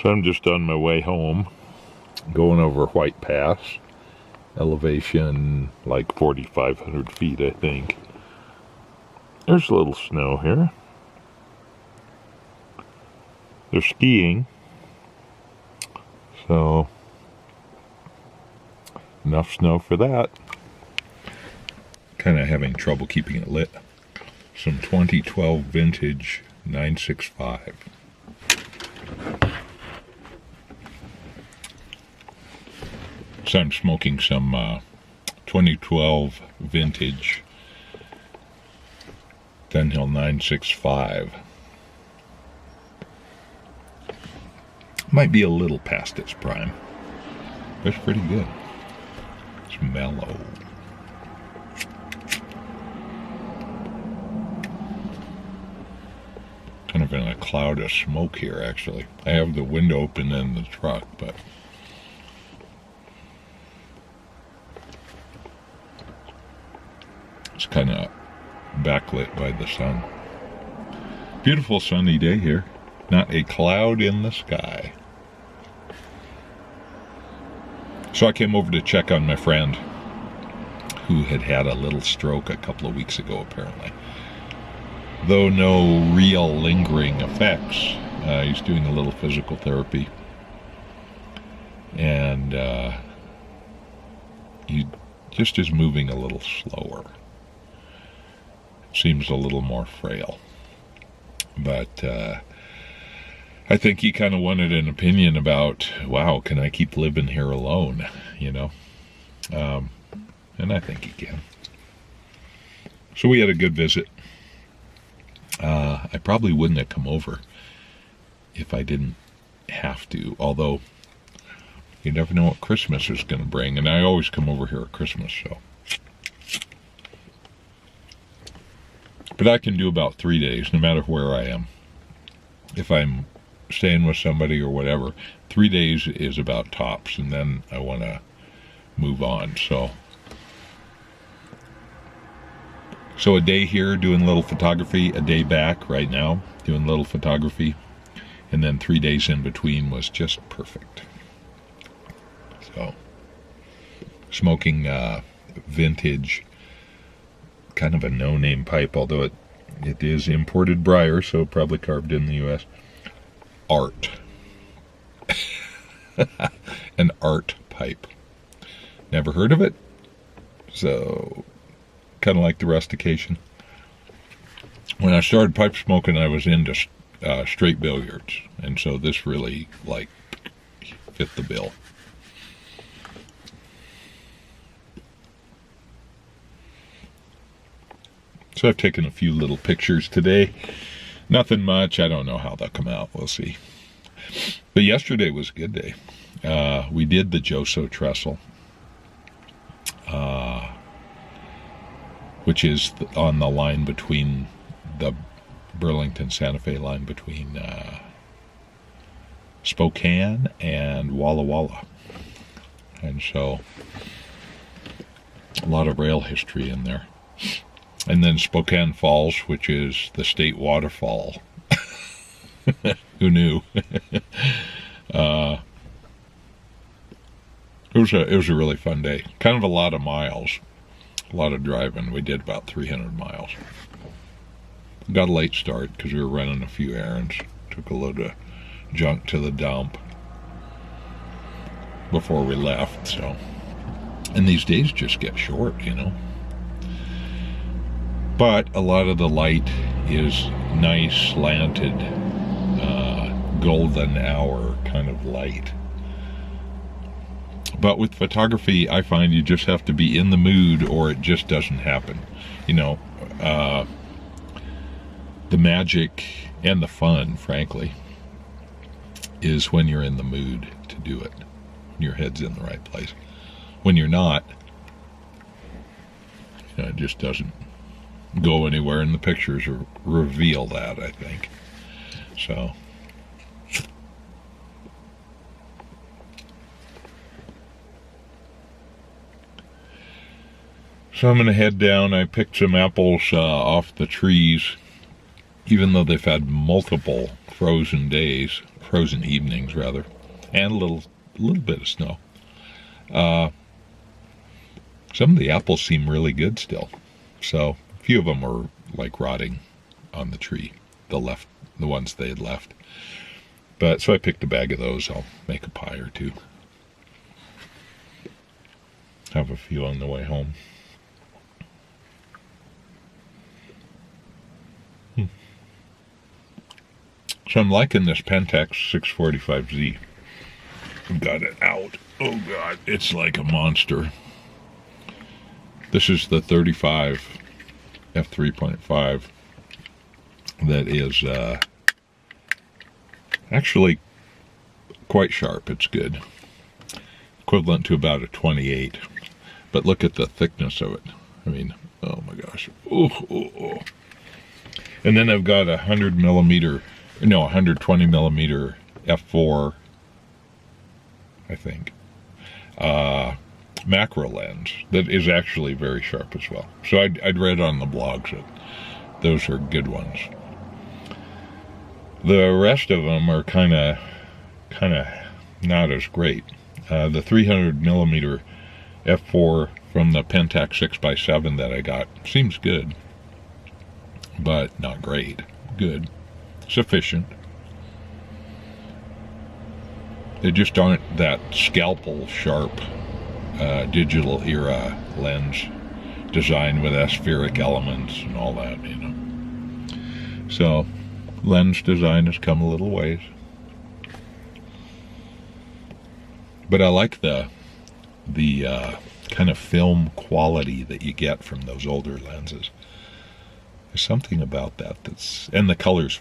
So I'm just on my way home, going over White Pass, elevation like 4,500 feet, I think. There's a little snow here. They're skiing, so enough snow for that. Kind of having trouble keeping it lit. Some 2012 vintage 965. So I'm smoking some 2012 vintage Dunhill 965. Might be a little past its prime, but it's pretty good. It's mellow. Kind of in a cloud of smoke here, actually. I have the window open in the truck, but it's kind of backlit by the sun. Beautiful sunny day here. Not a cloud in the sky. So I came over to check on my friend who had had a little stroke a couple of weeks ago, apparently. Though no real lingering effects, he's doing a little physical therapy. And he just is moving a little slower. Seems a little more frail. But I think he kind of wanted an opinion about, wow, can I keep living here alone, you know? And I think he can. So we had a good visit. I probably wouldn't have come over if I didn't have to, although you never know what Christmas is going to bring, and I always come over here at Christmas, so. But I can do about 3 days, no matter where I am. If I'm staying with somebody or whatever, 3 days is about tops, and then I want to move on, so a day here doing a little photography, a day back right now doing a little photography, and then 3 days in between was just perfect. So smoking vintage, kind of a no-name pipe, although it is imported briar, so probably carved in the U.S. Art. An art pipe. Never heard of it, so kind of like the rustication. When I started pipe smoking, I was into straight billiards, and so this really like fit the bill. So I've taken a few little pictures today. Nothing much. I don't know how they'll come out. We'll see. But yesterday was a good day. We did the Joso Trestle, which is on the line between the Burlington-Santa Fe line between Spokane and Walla Walla. And so a lot of rail history in there. And then Spokane Falls, which is the state waterfall. Who knew? It was a really fun day. Kind of a lot of miles, a lot of driving. We did about 300 miles. Got a late start because we were running a few errands. Took a load of junk to the dump before we left. So, and these days just get short, you know. But a lot of the light is nice, slanted, golden hour kind of light. But with photography, I find you just have to be in the mood or it just doesn't happen. You know, the magic and the fun, frankly, is when you're in the mood to do it. When your head's in the right place. When you're not, you know, it just doesn't go anywhere, and the pictures reveal that, I think. So I'm going to head down. I picked some apples off the trees even though they've had multiple frozen days, frozen evenings rather, and a little bit of snow, some of the apples seem really good still. So a few of them were like rotting on the tree, the ones they had left. But so I picked a bag of those. I'll make a pie or two. Have a few on the way home. So I'm liking this Pentax 645Z. I've got it out. Oh God, it's like a monster. This is the 35 f3.5 that is actually quite sharp. It's good. Equivalent to about a 28. But look at the thickness of it. I mean, oh my gosh. Oh. And then I've got 120 millimeter f4, I think, macro lens that is actually very sharp as well. So I'd read on the blogs that those are good ones. The rest of them are kind of not as great. The 300 millimeter f4 from the Pentax 6x7 that I got seems good, but not great. Good, sufficient. They just aren't that scalpel sharp digital era lens designed with aspheric elements and all that, you know. So lens design has come a little ways, but I like the kind of film quality that you get from those older lenses. There's something about that and the colors,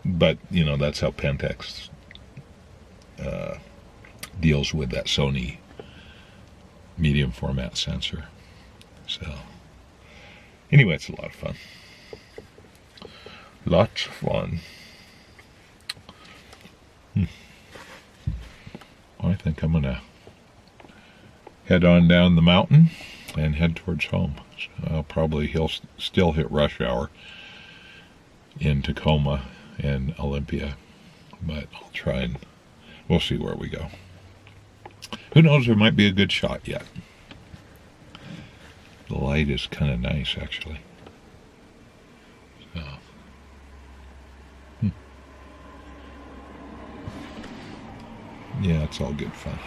but you know, that's how Pentax deals with that Sony medium format sensor. So anyway, it's a lot of fun. Lots of fun. I think I'm gonna head on down the mountain and head towards home. So he'll still hit rush hour in Tacoma and Olympia, but I'll try and we'll see where we go. Who knows, there might be a good shot yet. The light is kind of nice, actually. So, yeah, it's all good fun.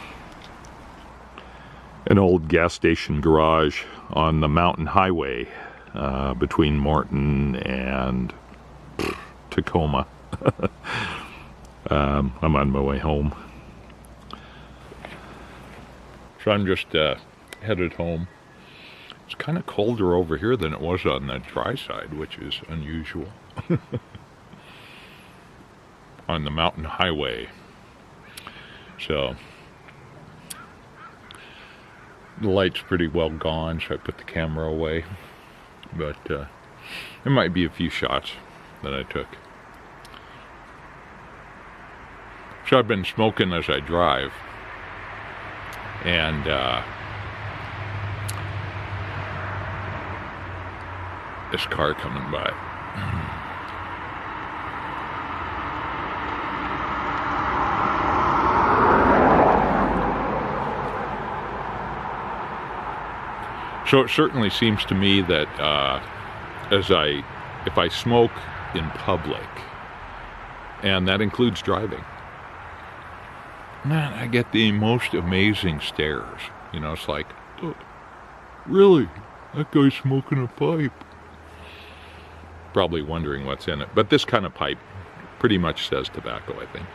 An old gas station garage on the mountain highway between Morton and Tacoma. I'm on my way home. So I'm just headed home. It's kind of colder over here than it was on the dry side, which is unusual. On the mountain highway. So the light's pretty well gone, so I put the camera away. But there might be a few shots that I took. So I've been smoking as I drive. And this car coming by. So it certainly seems to me that if I smoke in public, and that includes driving, man, I get the most amazing stares. You know, it's like, oh, really? That guy's smoking a pipe. Probably wondering what's in it. But this kind of pipe pretty much says tobacco, I think.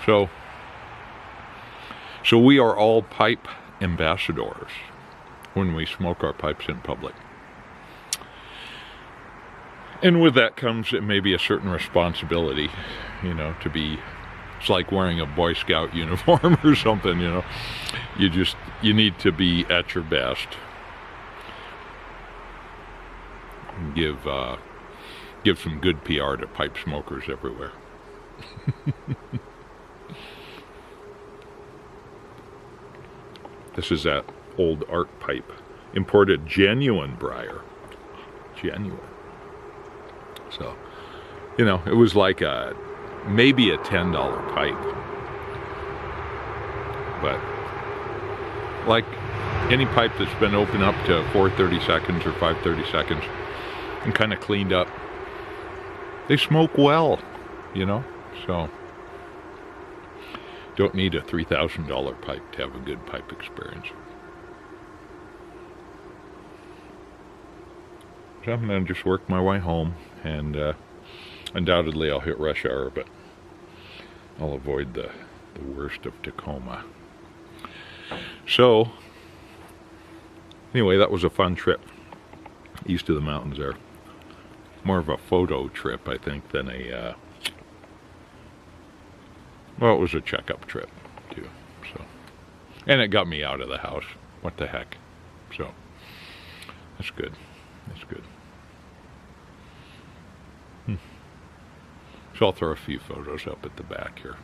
So we are all pipe ambassadors when we smoke our pipes in public. And with that comes maybe a certain responsibility, you know, to be, it's like wearing a Boy Scout uniform or something, you know. You need to be at your best. And give some good PR to pipe smokers everywhere. This is that old art pipe imported genuine briar. Genuine. So, you know, it was like maybe a $10 pipe. But like any pipe that's been opened up to 430 seconds or 530 seconds and kind of cleaned up, they smoke well, you know, so don't need a $3,000 pipe to have a good pipe experience. So I'm going to just work my way home, and undoubtedly I'll hit rush hour, but I'll avoid the worst of Tacoma. So anyway, that was a fun trip east of the mountains there. More of a photo trip, I think, than a well, it was a checkup trip too. So, and it got me out of the house. What the heck? So that's good. That's good. So I'll throw a few photos up at the back here.